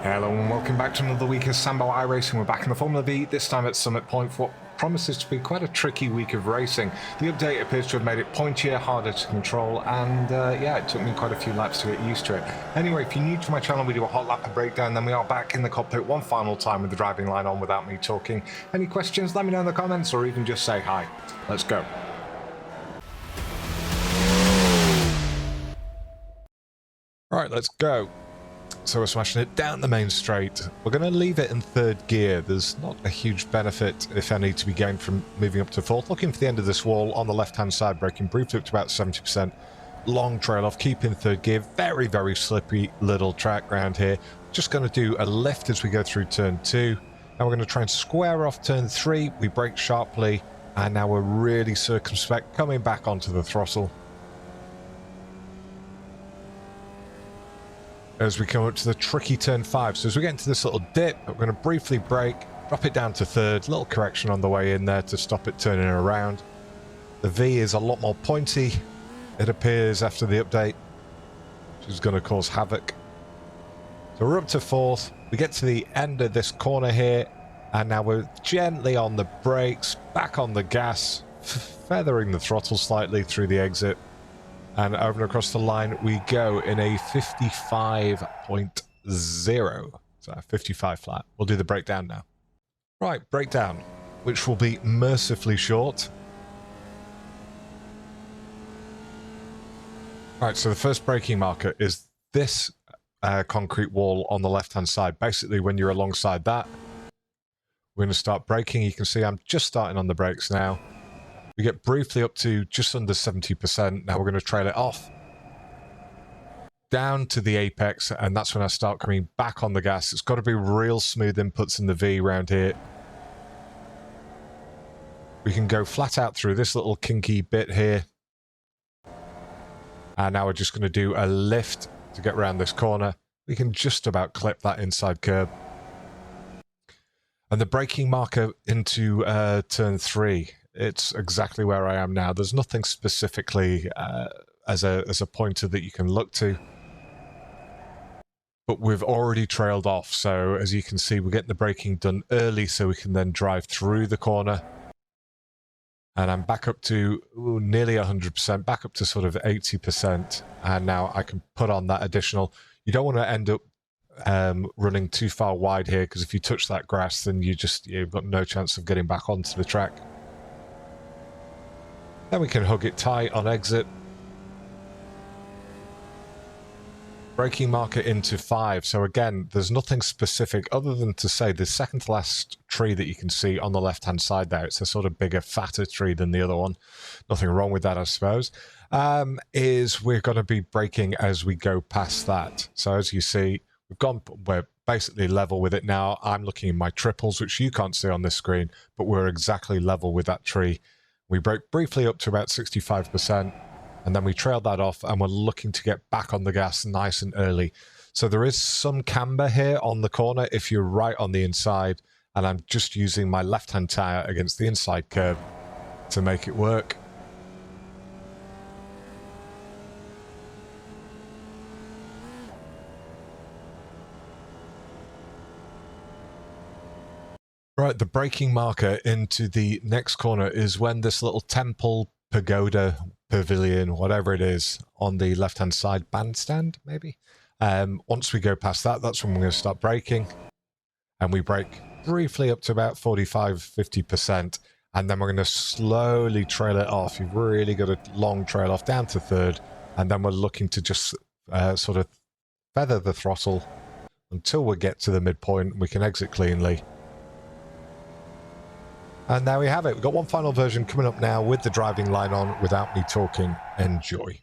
Hello and welcome back to another week of Sambo iRacing. We're back in the Formula Vee, this time at Summit Point for what promises to be quite a tricky week of racing. The update appears to have made it pointier, harder to control, and yeah, it took me quite a few laps to get used to it. Anyway, if you're new to my channel, we do a hot lap of breakdown, then we are back in the cockpit one final time with the driving line on without me talking. Any questions, let me know in the comments, or even just say hi. Let's go. Alright, let's go. So we're smashing it down the main straight. We're going to leave it in third gear. There's not a huge benefit, if any, to be gained from moving up to fourth. Looking for the end of this wall on the left-hand side, braking briefly up to about 70%. Long trail off, keep in third gear. Very, very slippy little track around here. Just going to do a lift as we go through turn 2. Now we're going to try and square off turn 3. We brake sharply, and now we're really circumspect, coming back onto the throttle. As we come up to the tricky turn 5. So as we get into this little dip, we're going to briefly brake, drop it down to third, little correction on the way in there to stop it turning around. The V is a lot more pointy, it appears, after the update, which is going to cause havoc. So we're up to fourth, we get to the end of this corner here, and now we're gently on the brakes, back on the gas, feathering the throttle slightly through the exit. And over and across the line we go in a 55.0. So 55 flat. We'll do the breakdown now. Right, breakdown, which will be mercifully short. Right, so the first braking marker is this concrete wall on the left-hand side. Basically, when you're alongside that, we're going to start braking. You can see I'm just starting on the brakes now. We get briefly up to just under 70%. Now we're going to trail it off down to the apex, and that's when I start coming back on the gas. It's got to be real smooth inputs in the V around here. We can go flat out through this little kinky bit here. And now we're just going to do a lift to get around this corner. We can just about clip that inside curb. And the braking marker into turn 3. It's exactly where I am now. There's nothing specifically as a pointer that you can look to. But we've already trailed off. So as you can see, we're getting the braking done early so we can then drive through the corner. And I'm back up to nearly 100%, back up to sort of 80%. And now I can put on that additional. You don't want to end up running too far wide here, because if you touch that grass, then you've got no chance of getting back onto the track. Then we can hug it tight on exit. Braking marker into 5. So again, there's nothing specific other than to say the second to last tree that you can see on the left-hand side there, it's a sort of bigger, fatter tree than the other one. Nothing wrong with that, I suppose. Is we're going to be braking as we go past that. So as you see, we're basically level with it now. I'm looking at my triples, which you can't see on this screen, but we're exactly level with that tree. We brake briefly up to about 65%, and then we trailed that off, and we're looking to get back on the gas nice and early. So there is some camber here on the corner if you're right on the inside, and I'm just using my left-hand tyre against the inside curb to make it work. Right, the braking marker into the next corner is when this little temple, pagoda, pavilion, whatever it is, on the left-hand side, bandstand, maybe? Once we go past that, that's when we're going to start braking. And we brake briefly up to about 45–50%. And then we're going to slowly trail it off. You've really got a long trail off down to third. And then we're looking to just sort of feather the throttle until we get to the midpoint. We can exit cleanly. And there we have it. We've got one final version coming up now with the driving line on without me talking. Enjoy.